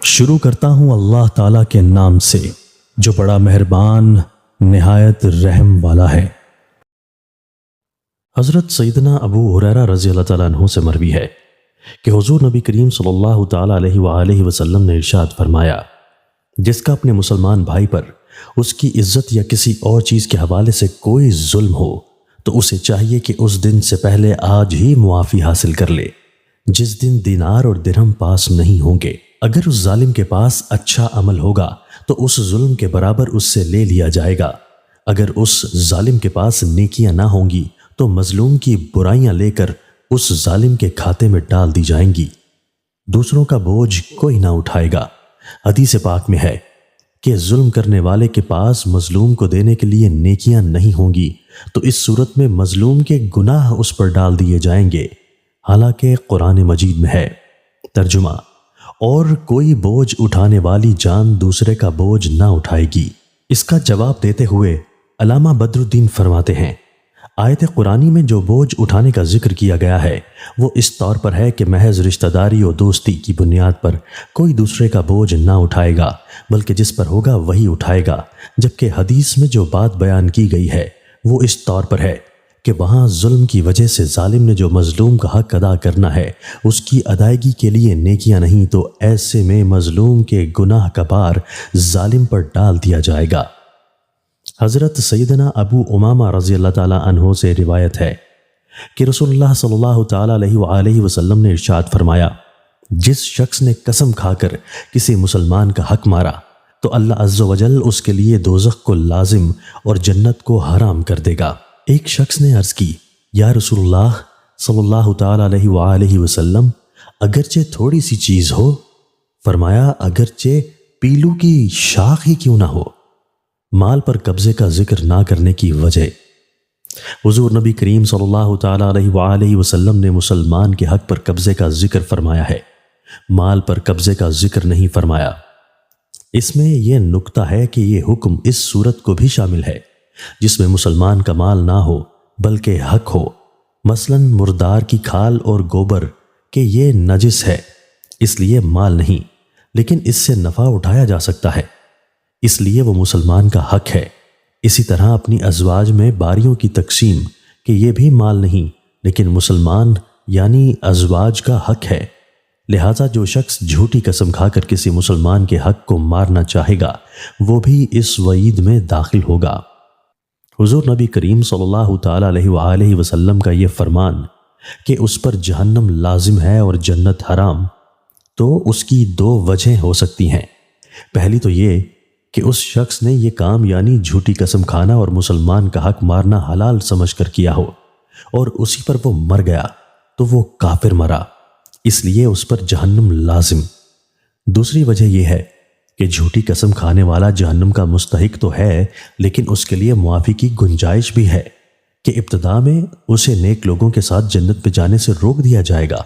شروع کرتا ہوں اللہ تعالیٰ کے نام سے جو بڑا مہربان نہایت رحم والا ہے۔ حضرت سیدنا ابو ہریرہ رضی اللہ تعالیٰ عنہ سے مروی ہے کہ حضور نبی کریم صلی اللہ تعالیٰ علیہ وآلہ وسلم نے ارشاد فرمایا، جس کا اپنے مسلمان بھائی پر اس کی عزت یا کسی اور چیز کے حوالے سے کوئی ظلم ہو تو اسے چاہیے کہ اس دن سے پہلے آج ہی معافی حاصل کر لے جس دن دینار اور درہم پاس نہیں ہوں گے۔ اگر اس ظالم کے پاس اچھا عمل ہوگا تو اس ظلم کے برابر اس سے لے لیا جائے گا، اگر اس ظالم کے پاس نیکیاں نہ ہوں گی تو مظلوم کی برائیاں لے کر اس ظالم کے کھاتے میں ڈال دی جائیں گی۔ دوسروں کا بوجھ کوئی نہ اٹھائے گا۔ حدیث پاک میں ہے کہ ظلم کرنے والے کے پاس مظلوم کو دینے کے لیے نیکیاں نہیں ہوں گی تو اس صورت میں مظلوم کے گناہ اس پر ڈال دیے جائیں گے، حالانکہ قرآن مجید میں ہے۔ ترجمہ: اور کوئی بوجھ اٹھانے والی جان دوسرے کا بوجھ نہ اٹھائے گی۔ اس کا جواب دیتے ہوئے علامہ بدر الدین فرماتے ہیں، آیت قرآنی میں جو بوجھ اٹھانے کا ذکر کیا گیا ہے وہ اس طور پر ہے کہ محض رشتہ داری اور دوستی کی بنیاد پر کوئی دوسرے کا بوجھ نہ اٹھائے گا، بلکہ جس پر ہوگا وہی اٹھائے گا، جبکہ حدیث میں جو بات بیان کی گئی ہے وہ اس طور پر ہے کہ وہاں ظلم کی وجہ سے ظالم نے جو مظلوم کا حق ادا کرنا ہے اس کی ادائیگی کے لیے نیکیاں نہیں تو ایسے میں مظلوم کے گناہ کا بار ظالم پر ڈال دیا جائے گا۔ حضرت سیدنا ابو امامہ رضی اللہ تعالیٰ عنہ سے روایت ہے کہ رسول اللہ صلی اللہ تعالیٰ علیہ وآلہ وسلم نے ارشاد فرمایا، جس شخص نے قسم کھا کر کسی مسلمان کا حق مارا تو اللہ عز و جل اس کے لیے دوزخ کو لازم اور جنت کو حرام کر دے گا۔ ایک شخص نے عرض کی، یا رسول اللہ صلی اللہ تعالیٰ علیہ وآلہ وسلم، اگرچہ تھوڑی سی چیز ہو؟ فرمایا، اگرچہ پیلو کی شاخ ہی کیوں نہ ہو۔ مال پر قبضے کا ذکر نہ کرنے کی وجہ۔ حضور نبی کریم صلی اللہ تعالیٰ علیہ وآلہ وسلم نے مسلمان کے حق پر قبضے کا ذکر فرمایا ہے، مال پر قبضے کا ذکر نہیں فرمایا۔ اس میں یہ نکتہ ہے کہ یہ حکم اس صورت کو بھی شامل ہے جس میں مسلمان کا مال نہ ہو بلکہ حق ہو، مثلا مردار کی کھال اور گوبر کہ یہ نجس ہے اس لیے مال نہیں، لیکن اس سے نفع اٹھایا جا سکتا ہے اس لیے وہ مسلمان کا حق ہے۔ اسی طرح اپنی ازواج میں باریوں کی تقسیم کہ یہ بھی مال نہیں لیکن مسلمان یعنی ازواج کا حق ہے، لہٰذا جو شخص جھوٹی قسم کھا کر کسی مسلمان کے حق کو مارنا چاہے گا وہ بھی اس وعید میں داخل ہوگا۔ حضور نبی کریم صلی اللہ تعالیٰ علیہ وآلہ وسلم کا یہ فرمان کہ اس پر جہنم لازم ہے اور جنت حرام، تو اس کی دو وجہیں ہو سکتی ہیں۔ پہلی تو یہ کہ اس شخص نے یہ کام یعنی جھوٹی قسم کھانا اور مسلمان کا حق مارنا حلال سمجھ کر کیا ہو اور اسی پر وہ مر گیا تو وہ کافر مرا، اس لیے اس پر جہنم لازم۔ دوسری وجہ یہ ہے کہ جھوٹی قسم کھانے والا جہنم کا مستحق تو ہے لیکن اس کے لیے معافی کی گنجائش بھی ہے کہ ابتدا میں اسے نیک لوگوں کے ساتھ جنت میں جانے سے روک دیا جائے گا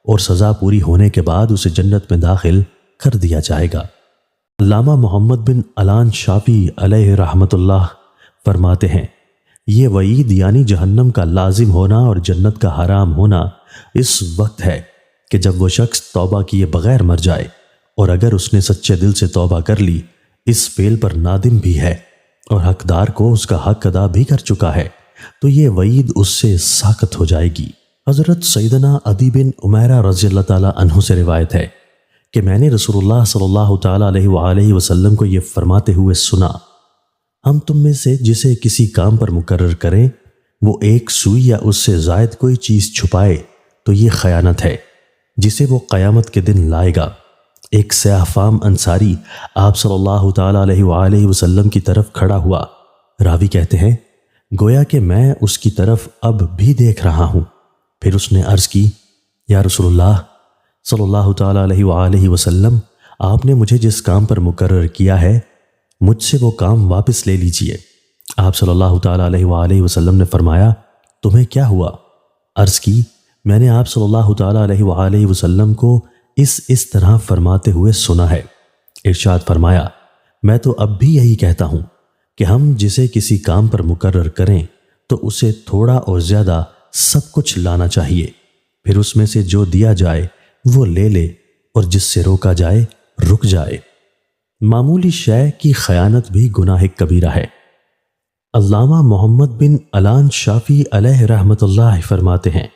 اور سزا پوری ہونے کے بعد اسے جنت میں داخل کر دیا جائے گا۔ علامہ محمد بن علان شافعی علیہ رحمۃ اللہ فرماتے ہیں، یہ وعید یعنی جہنم کا لازم ہونا اور جنت کا حرام ہونا اس وقت ہے کہ جب وہ شخص توبہ کیے بغیر مر جائے، اور اگر اس نے سچے دل سے توبہ کر لی، اس فعل پر نادم بھی ہے اور حقدار کو اس کا حق ادا بھی کر چکا ہے تو یہ وعید اس سے ساقط ہو جائے گی۔ حضرت سیدنا عدی بن عمیرہ رضی اللہ تعالیٰ عنہ سے روایت ہے کہ میں نے رسول اللہ صلی اللہ تعالیٰ علیہ وآلہ وسلم کو یہ فرماتے ہوئے سنا، ہم تم میں سے جسے کسی کام پر مقرر کریں وہ ایک سوئی یا اس سے زائد کوئی چیز چھپائے تو یہ خیانت ہے جسے وہ قیامت کے دن لائے گا۔ ایک سیاہ فام انصاری آپ صلی اللہ تعالیٰ علیہ وآلہ وسلم کی طرف کھڑا ہوا، راوی کہتے ہیں گویا کہ میں اس کی طرف اب بھی دیکھ رہا ہوں، پھر اس نے عرض کی، یا رسول اللہ صلی اللہ تعالیٰ علیہ وآلہ وسلم، آپ نے مجھے جس کام پر مقرر کیا ہے مجھ سے وہ کام واپس لے لیجئے۔ آپ صلی اللہ تعالیٰ علیہ وآلہ وسلم نے فرمایا، تمہیں کیا ہوا؟ عرض کی، میں نے آپ صلی اللہ تعالیٰ علیہ وآلہ وسلم کو اس طرح فرماتے ہوئے سنا ہے۔ ارشاد فرمایا، میں تو اب بھی یہی کہتا ہوں کہ ہم جسے کسی کام پر مقرر کریں تو اسے تھوڑا اور زیادہ سب کچھ لانا چاہیے، پھر اس میں سے جو دیا جائے وہ لے لے اور جس سے روکا جائے رک جائے۔ معمولی شے کی خیانت بھی گناہ کبیرہ ہے۔ علامہ محمد بن علان شافعی علیہ رحمۃ اللہ فرماتے ہیں،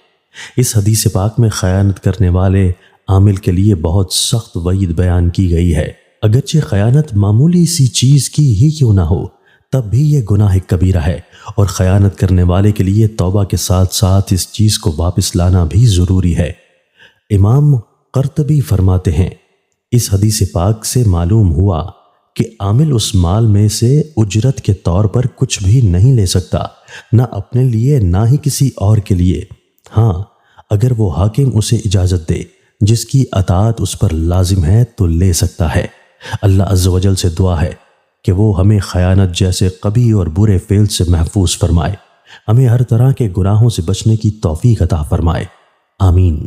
اس حدیث پاک میں خیانت کرنے والے عامل کے لیے بہت سخت وعید بیان کی گئی ہے۔ اگرچہ خیانت معمولی سی چیز کی ہی کیوں نہ ہو، تب بھی یہ گناہ کبیرہ ہے، اور خیانت کرنے والے کے لیے توبہ کے ساتھ ساتھ اس چیز کو واپس لانا بھی ضروری ہے۔ امام قرطبی فرماتے ہیں، اس حدیث پاک سے معلوم ہوا کہ عامل اس مال میں سے اجرت کے طور پر کچھ بھی نہیں لے سکتا، نہ اپنے لیے نہ ہی کسی اور کے لیے۔ ہاں، اگر وہ حاکم اسے اجازت دے جس کی اطاعت اس پر لازم ہے تو لے سکتا ہے۔ اللہ عز و جل سے دعا ہے کہ وہ ہمیں خیانت جیسے قبیح اور برے فعل سے محفوظ فرمائے، ہمیں ہر طرح کے گناہوں سے بچنے کی توفیق عطا فرمائے، آمین۔